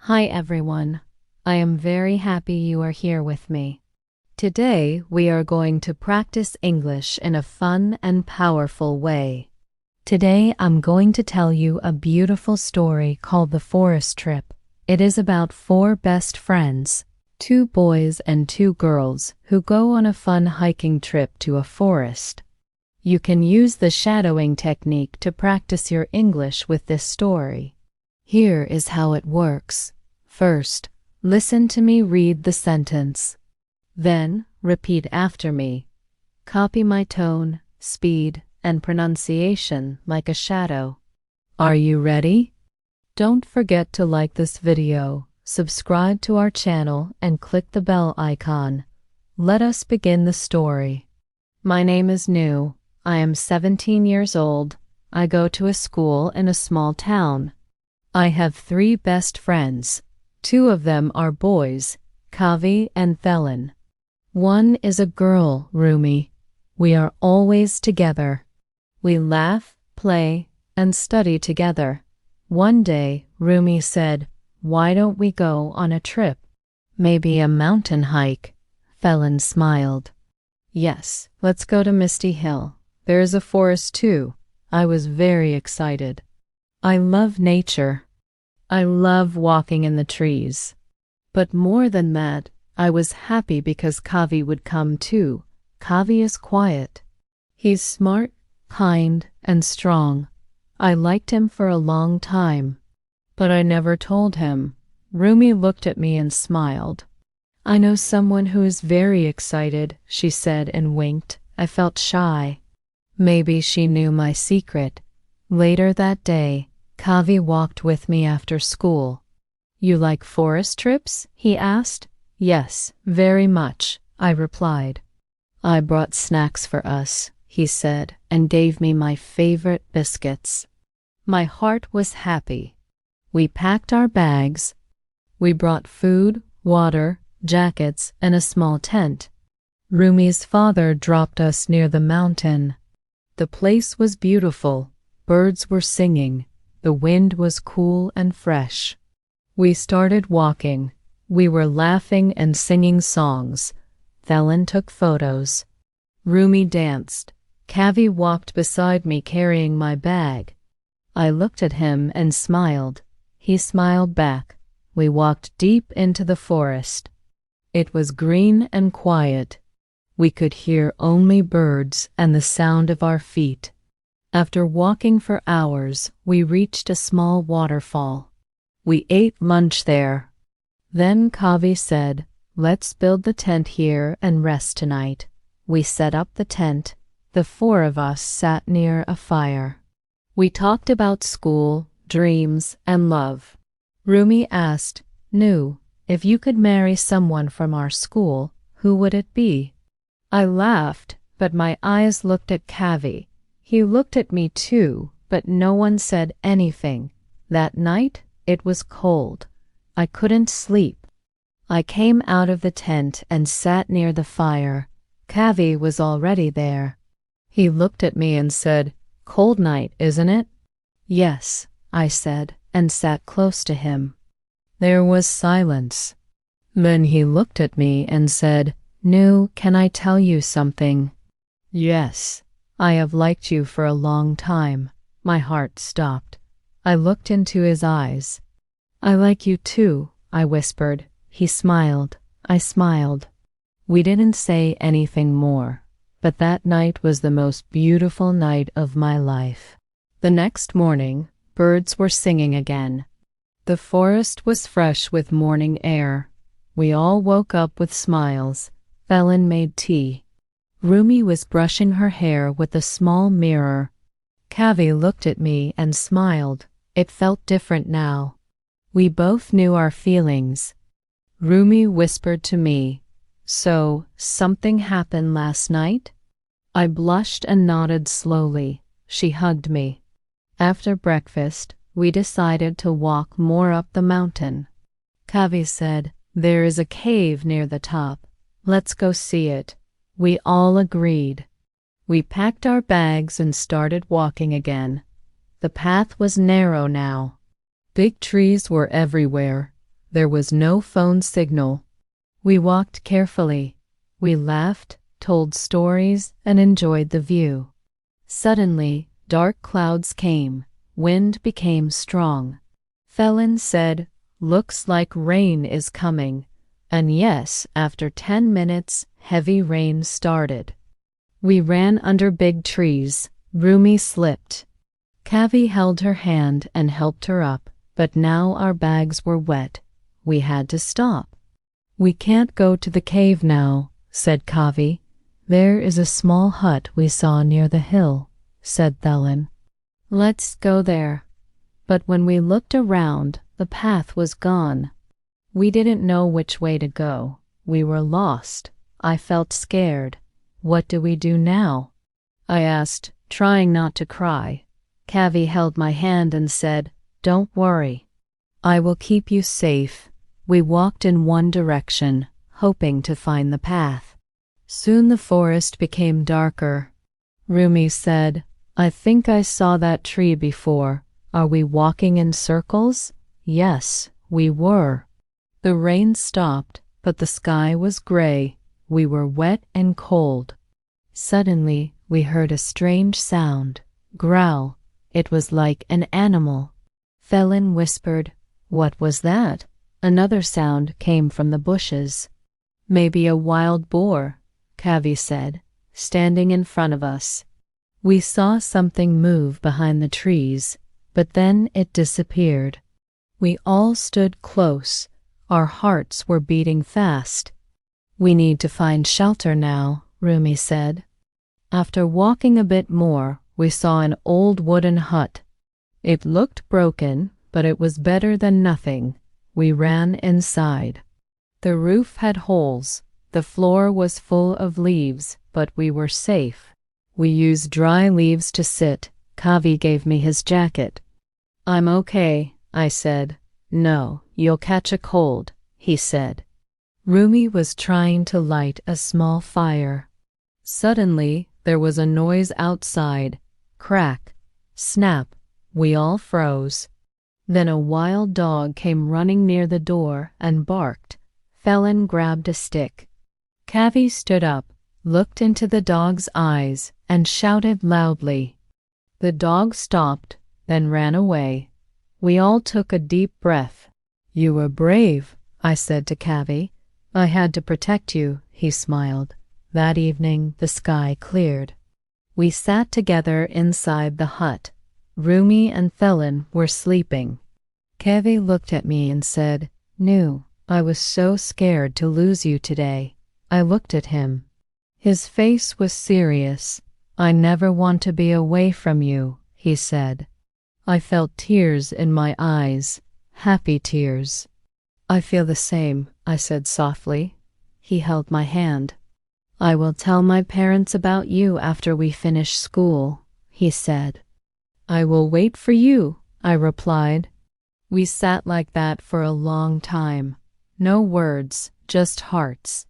Hi everyone. I am very happy you are here with me. Today we are going to practice English in a fun and powerful way. Today I'm going to tell you a beautiful story called The Forest Trip. It is about four best friends, two boys and two girls, who go on a fun hiking trip to a forest. You can use the shadowing technique to practice your English with this story. Here is how it works. First, listen to me read the sentence. Then, repeat after me. Copy my tone, speed, and pronunciation like a shadow. Are you ready? Don't forget to like this video, subscribe to our channel, and click the bell icon. Let us begin the story. My name is Nu. I am 17 years old. I go to a school in a small town. I have three best friends. Two of them are boys, Kavi and Felin. One is a girl, Rumi. We are always together. We laugh, play, and study together. One day, Rumi said, "Why don't we go on a trip? Maybe a mountain hike." Felin smiled. "Yes, let's go to Misty Hill. There is a forest too." I was very excited. I love nature. I love walking in the trees. But more than that, I was happy because Kavi would come too. Kavi is quiet. He's smart, kind, and strong. I liked him for a long time. But I never told him. Rumi looked at me and smiled. "I know someone who is very excited," she said and winked. I felt shy. Maybe she knew my secret. Later that day, Kavi walked with me after school. "You like forest trips?" he asked. "Yes, very much," I replied. "I brought snacks for us," he said, and gave me my favorite biscuits. My heart was happy. We packed our bags. We brought food, water, jackets, and a small tent. Rumi's father dropped us near the mountain. The place was beautiful. Birds were singing. The wind was cool and fresh. We started walking. We were laughing and singing songs. Felin took photos. Rumi danced. Kavi walked beside me carrying my bag. I looked at him and smiled. He smiled back. We walked deep into the forest. It was green and quiet. We could hear only birds and the sound of our feet. After walking for hours, we reached a small waterfall. We ate lunch there. Then Kavi said, "Let's build the tent here and rest tonight." We set up the tent. The four of us sat near a fire. We talked about school, dreams, and love. Rumi asked, "Nu, if you could marry someone from our school, who would it be?" I laughed, but my eyes looked at Kavi. He looked at me too, but no one said anything. That night, it was cold. I couldn't sleep. I came out of the tent and sat near the fire. Kavi was already there. He looked at me and said, "Cold night, isn't it?" "Yes," I said, and sat close to him. There was silence. Then he looked at me and said, "Nu, can I tell you something?" "Yes. I have liked you for a long time." My heart stopped. I looked into his eyes. "I like you too," I whispered. He smiled. I smiled. We didn't say anything more, but that night was the most beautiful night of my life. The next morning, birds were singing again. The forest was fresh with morning air. We all woke up with smiles. Felin made tea. Rumi was brushing her hair with a small mirror. Kavi looked at me and smiled. It felt different now. We both knew our feelings. Rumi whispered to me, "So, something happened last night?" I blushed and nodded slowly. She hugged me. After breakfast, we decided to walk more up the mountain. Kavi said, "There is a cave near the top. Let's go see it." We all agreed. We packed our bags and started walking again. The path was narrow now. Big trees were everywhere. There was no phone signal. We walked carefully. We laughed, told stories, and enjoyed the view. Suddenly, dark clouds came. Wind became strong. Felin said, "Looks like rain is coming." And yes, after 10 minutes, heavy rain started. We ran under big trees. Rumi slipped. Kavi held her hand and helped her up, but now our bags were wet. We had to stop. "We can't go to the cave now," said Kavi. "There is a small hut we saw near the hill," said Thelin. "Let's go there." But when we looked around, the path was gone. We didn't know which way to go. We were lost. I felt scared. "What do we do now?" I asked, trying not to cry. Kavi held my hand and said, "Don't worry. I will keep you safe." We walked in one direction, hoping to find the path. Soon the forest became darker. Rumi said, "I think I saw that tree before. Are we walking in circles?" Yes, we were. The rain stopped, but the sky was gray. We were wet and cold. Suddenly, we heard a strange sound. Growl. It was like an animal. Felin whispered, "What was that?" Another sound came from the bushes. "Maybe a wild boar," Kavi said, standing in front of us. We saw something move behind the trees, but then it disappeared. We all stood close. Our hearts were beating fast. "We need to find shelter now," Rumi said. After walking a bit more, we saw an old wooden hut. It looked broken, but it was better than nothing. We ran inside. The roof had holes. The floor was full of leaves, but we were safe. We used dry leaves to sit. Kavi gave me his jacket. "I'm okay," I said. "No, you'll catch a cold," he said. Rumi was trying to light a small fire. Suddenly, there was a noise outside. Crack, snap. We all froze. Then a wild dog came running near the door and barked. Felin grabbed a stick. Kavi stood up, looked into the dog's eyes, and shouted loudly. The dog stopped, then ran away. We all took a deep breath. "You were brave," I said to Kavi. "I had to protect you," he smiled. That evening, the sky cleared. We sat together inside the hut. Rumi and Felin were sleeping. Kavi looked at me and said, "Nu, I was so scared to lose you today." I looked at him. His face was serious. "I never want to be away from you," he said. I felt tears in my eyes, happy tears. "I feel the same," I said softly. He held my hand. "I will tell my parents about you after we finish school," he said. "I will wait for you," I replied. We sat like that for a long time. No words, just hearts.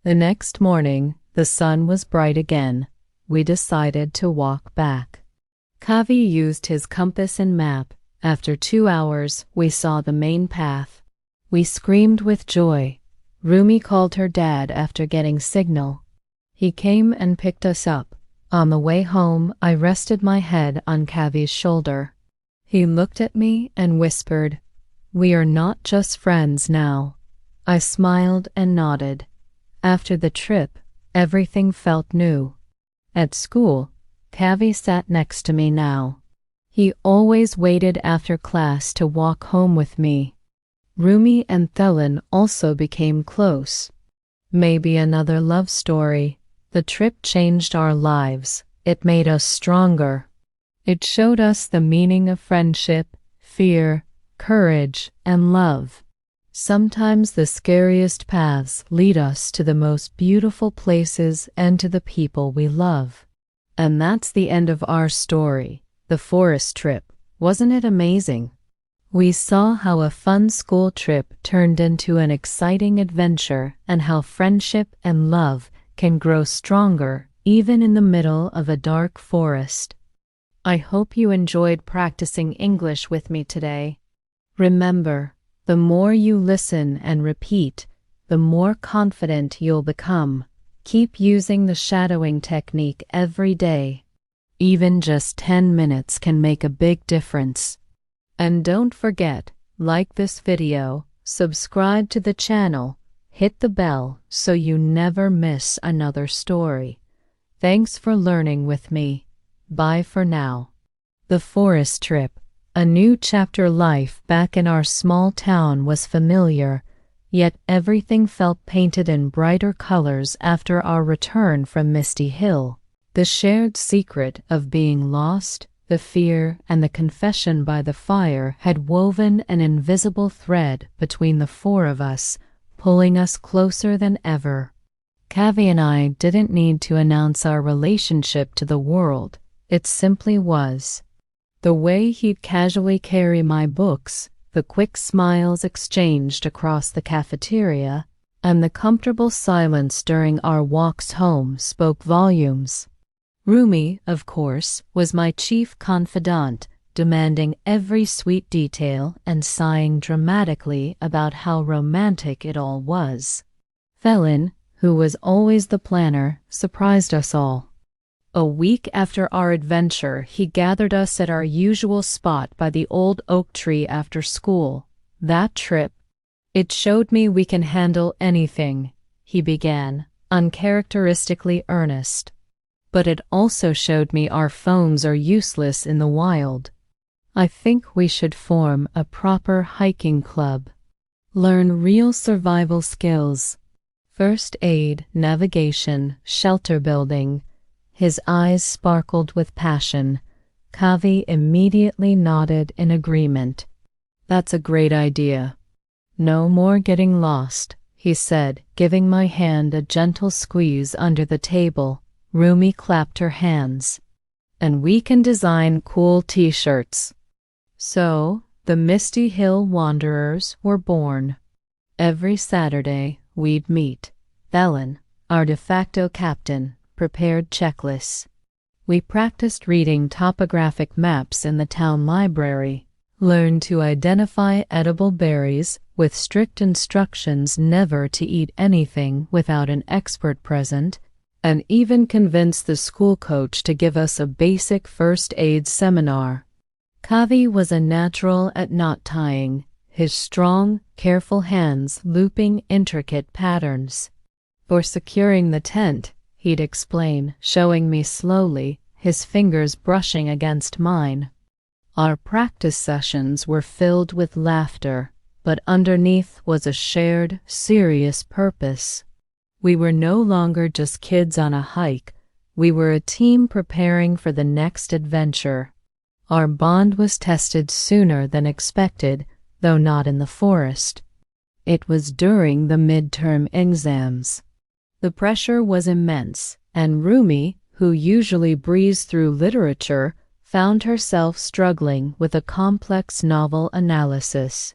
The next morning, the sun was bright again. We decided to walk back. Kavi used his compass and map. After 2 hours, we saw the main path. We screamed with joy. Rumi called her dad after getting signal. He came and picked us up. On the way home, I rested my head on Kavi's shoulder. He looked at me and whispered, "We are not just friends now." I smiled and nodded. After the trip, everything felt new. At school, Kavi sat next to me now. He always waited after class to walk home with me. Rumi and Thelin also became close. Maybe another love story. The trip changed our lives. It made us stronger. It showed us the meaning of friendship, fear, courage, and love. Sometimes the scariest paths lead us to the most beautiful places and to the people we love. And that's the end of our story, the forest trip. Wasn't it amazing? We saw how a fun school trip turned into an exciting adventure and how friendship and love can grow stronger even in the middle of a dark forest. I hope you enjoyed practicing English with me today. Remember, The more you listen and repeat, the more confident you'll become. Keep using the shadowing technique every day. Even just 10 minutes can make a big difference. And don't forget, like this video, subscribe to the channel, hit the bell so you never miss another story. Thanks for learning with me. Bye for now. The forest trip. A new chapter. Life back in our small town was familiar, yet everything felt painted in brighter colors after our return from Misty Hill. The shared secret of being lost, the fear, and the confession by the fire had woven an invisible thread between the four of us, pulling us closer than ever. Kavi and I didn't need to announce our relationship to the world. It simply was. The way he'd casually carry my books, the quick smiles exchanged across the cafeteria, and the comfortable silence during our walks home spoke volumes. Rumi, of course, was my chief confidant, demanding every sweet detail and sighing dramatically about how romantic it all was. Felin, who was always the planner, surprised us all. A week after our adventure, he gathered us at our usual spot by the old oak tree after school. That trip, it showed me we can handle anything, he began, uncharacteristically earnest. But it also showed me our phones are useless in the wild. I think we should form a proper hiking club. Learn real survival skills. First aid, navigation, shelter building. His eyes sparkled with passion. Kavi immediately nodded in agreement. That's a great idea. No more getting lost, he said, giving my hand a gentle squeeze under the table. Rumi clapped her hands. And we can design cool t-shirts. So, the Misty Hill Wanderers were born. Every Saturday, we'd meet. Felin, our de facto captain, prepared checklists. We practiced reading topographic maps in the town library, learned to identify edible berries with strict instructions never to eat anything without an expert present, and even convinced the school coach to give us a basic first aid seminar. Kavi was a natural at knot tying, his strong, careful hands looping intricate patterns. For securing the tent, he'd explain, showing me slowly, his fingers brushing against mine. Our practice sessions were filled with laughter, but underneath was a shared, serious purpose. We were no longer just kids on a hike. We were a team preparing for the next adventure. Our bond was tested sooner than expected, though not in the forest. It was during the midterm exams. The pressure was immense, and Rumi, who usually breezed through literature, found herself struggling with a complex novel analysis.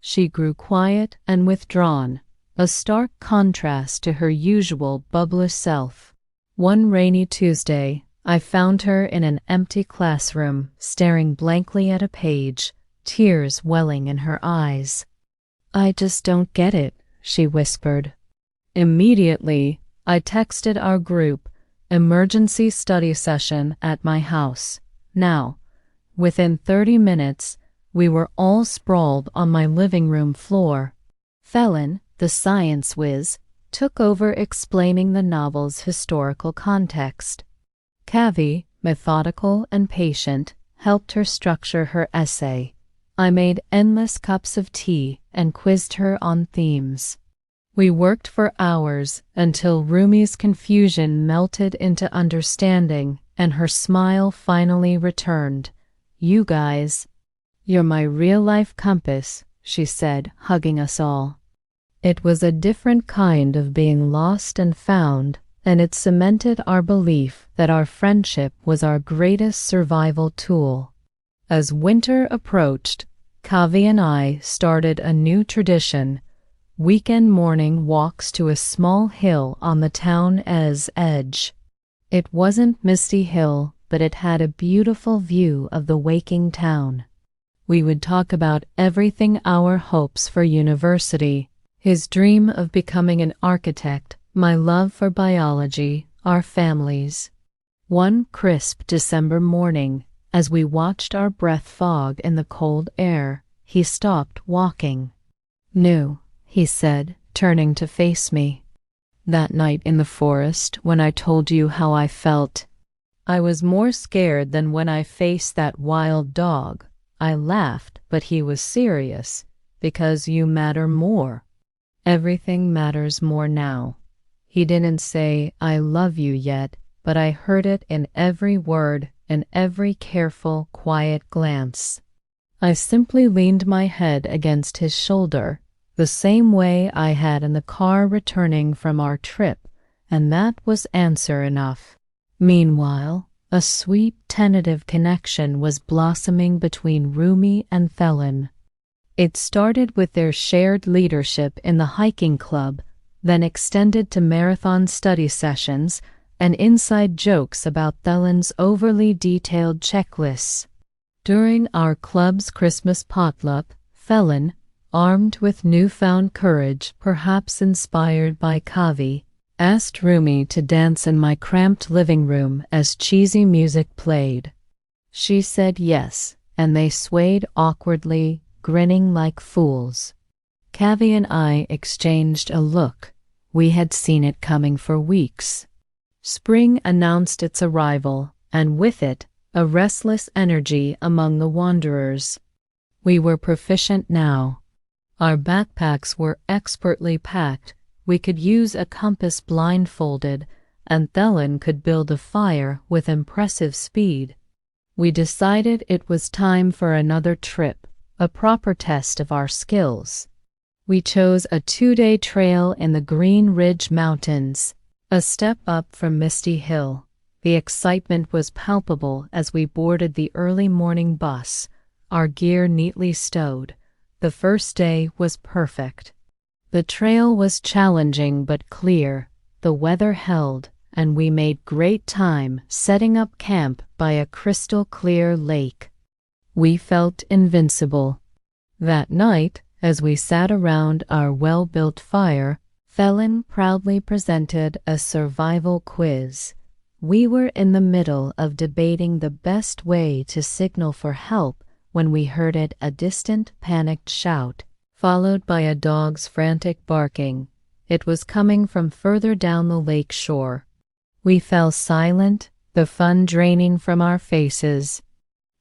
She grew quiet and withdrawn, a stark contrast to her usual bubbly self. One rainy Tuesday, I found her in an empty classroom, staring blankly at a page, tears welling in her eyes. "I just don't get it," she whispered. Immediately, I texted our group, "Emergency study session at my house, now." Within 30 minutes, we were all sprawled on my living room floor. Felin, the science whiz, took over explaining the novel's historical context. Kavi, methodical and patient, helped her structure her essay. I made endless cups of tea and quizzed her on themes. We worked for hours until Rumi's confusion melted into understanding and her smile finally returned. "You guys, you're my real-life compass," she said, hugging us all. It was a different kind of being lost and found, and it cemented our belief that our friendship was our greatest survival tool. As winter approached, Kavi and I started a new tradition: weekend morning walks to a small hill on the town's edge. It wasn't Misty Hill, but it had a beautiful view of the waking town. We would talk about everything, our hopes for university, his dream of becoming an architect, my love for biology, our families. One crisp December morning, as we watched our breath fog in the cold air, he stopped walking. "No," he said, turning to face me. "That night in the forest when I told you how I felt, I was more scared than when I faced that wild dog." I laughed, but he was serious. "Because you matter more. Everything matters more now." He didn't say, "I love you" yet, but I heard it in every word, in every careful, quiet glance. I simply leaned my head against his shoulder, the same way I had in the car returning from our trip, and that was answer enough. Meanwhile, a sweet, tentative connection was blossoming between Rumi and Felin. It started with their shared leadership in the hiking club, then extended to marathon study sessions and inside jokes about Thelin's overly detailed checklists. During our club's Christmas potluck, Felin, armed with newfound courage, perhaps inspired by Kavi, asked Rumi to dance in my cramped living room as cheesy music played. She said yes, and they swayed awkwardly, grinning like fools. Kavi and I exchanged a look. We had seen it coming for weeks. Spring announced its arrival, and with it, a restless energy among the wanderers. We were proficient now. Our backpacks were expertly packed. We could use a compass blindfolded, and Thelin could build a fire with impressive speed. We decided it was time for another trip, a proper test of our skills. We chose a 2-day trail in the Green Ridge Mountains, a step up from Misty Hill. The excitement was palpable as we boarded the early morning bus, our gear neatly stowed. The first day was perfect. The trail was challenging but clear. The weather held, and we made great time setting up camp by a crystal-clear lake. We felt invincible. That night, as we sat around our well-built fire, Felin proudly presented a survival quiz. We were in the middle of debating the best way to signal for help when we heard a distant, panicked shout, followed by a dog's frantic barking. It was coming from further down the lake shore. We fell silent, the fun draining from our faces.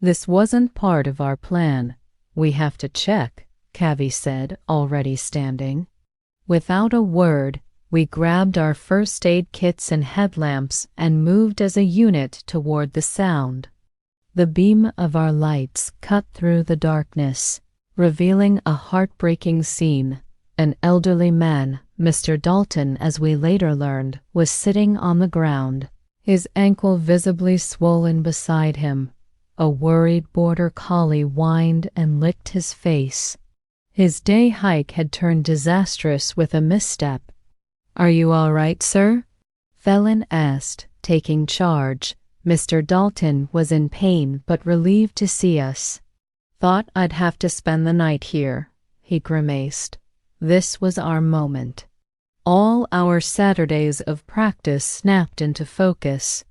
"This wasn't part of our plan. We have to check," Kavi said, already standing. Without a word, we grabbed our first aid kits and headlamps and moved as a unit toward the sound. The beam of our lights cut through the darkness, revealing a heartbreaking scene. An elderly man, Mr. Dalton, as we later learned, was sitting on the ground, his ankle visibly swollen beside him. A worried border collie whined and licked his face. His day hike had turned disastrous with a misstep. "Are you all right, sir?" Felin asked, taking charge. Mr. Dalton was in pain but relieved to see us. "Thought I'd have to spend the night here," he grimaced. This was our moment. All our Saturdays of practice snapped into focus.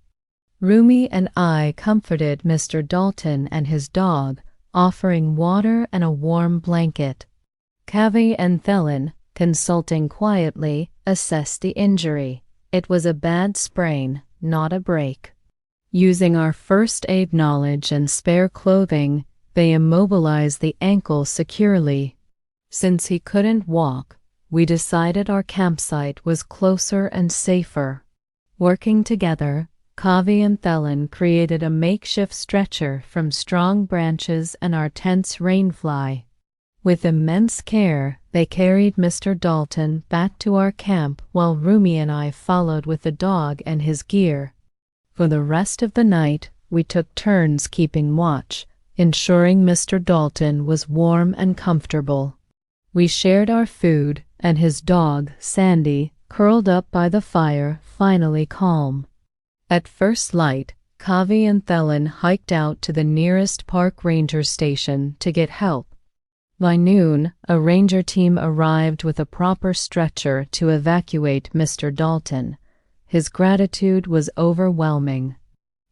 Rumi and I comforted Mr. Dalton and his dog, offering water and a warm blanket. Kavi and Thelin, consulting quietly, assessed the injury. It was a bad sprain, not a break. Using our first aid knowledge and spare clothing, they immobilized the ankle securely. Since he couldn't walk, we decided our campsite was closer and safer. Working together, Kavi and Thelin created a makeshift stretcher from strong branches and our tent's rainfly. With immense care, they carried Mr. Dalton back to our camp while Rumi and I followed with the dog and his gear. For the rest of the night, we took turns keeping watch, ensuring Mr. Dalton was warm and comfortable. We shared our food, and his dog, Sandy, curled up by the fire, finally calm. At first light, Kavi and Thelen hiked out to the nearest park ranger station to get help. By noon, a ranger team arrived with a proper stretcher to evacuate Mr. Dalton. His gratitude was overwhelming.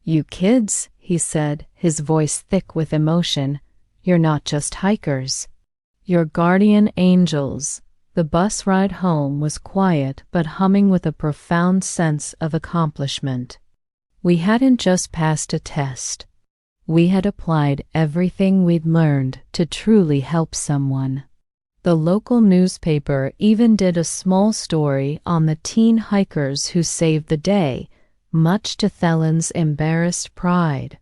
"You kids," he said, his voice thick with emotion, "you're not just hikers. You're guardian angels." The bus ride home was quiet but humming with a profound sense of accomplishment. We hadn't just passed a test. We had applied everything we'd learned to truly help someone. The local newspaper even did a small story on the teen hikers who saved the day, much to Thelen's embarrassed pride.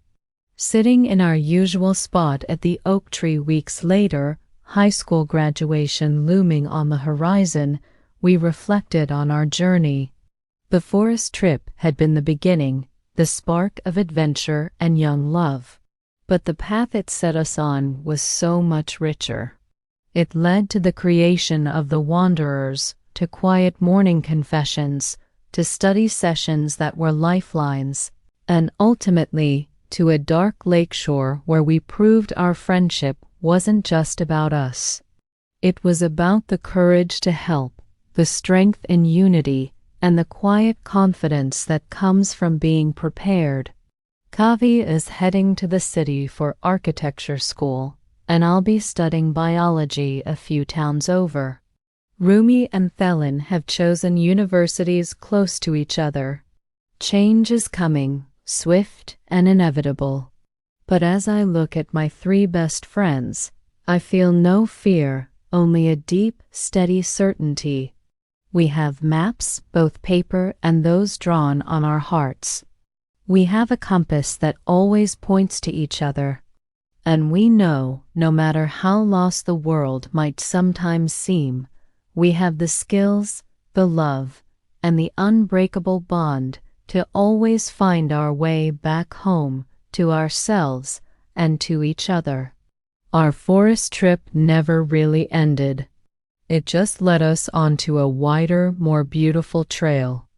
Sitting in our usual spot at the oak tree weeks later, high school graduation looming on the horizon, we reflected on our journey. The forest trip had been the beginning, the spark of adventure and young love. But the path it set us on was so much richer. It led to the creation of the Wanderers, to quiet morning confessions, to study sessions that were lifelines, and ultimately to a dark lakeshore where we proved our friendship wasn't just about us. It was about the courage to help, the strength in unity, and the quiet confidence that comes from being prepared. Kavi is heading to the city for architecture school, and I'll be studying biology a few towns over. Rumi and Thelen have chosen universities close to each other. Change is coming, swift and inevitable. But as I look at my three best friends, I feel no fear, only a deep, steady certainty. We have maps, both paper and those drawn on our hearts. We have a compass that always points to each other. And we know, no matter how lost the world might sometimes seem, we have the skills, the love, and the unbreakable bond to always find our way back home, to ourselves, and to each other. Our forest trip never really ended. It just led us onto a wider, more beautiful trail.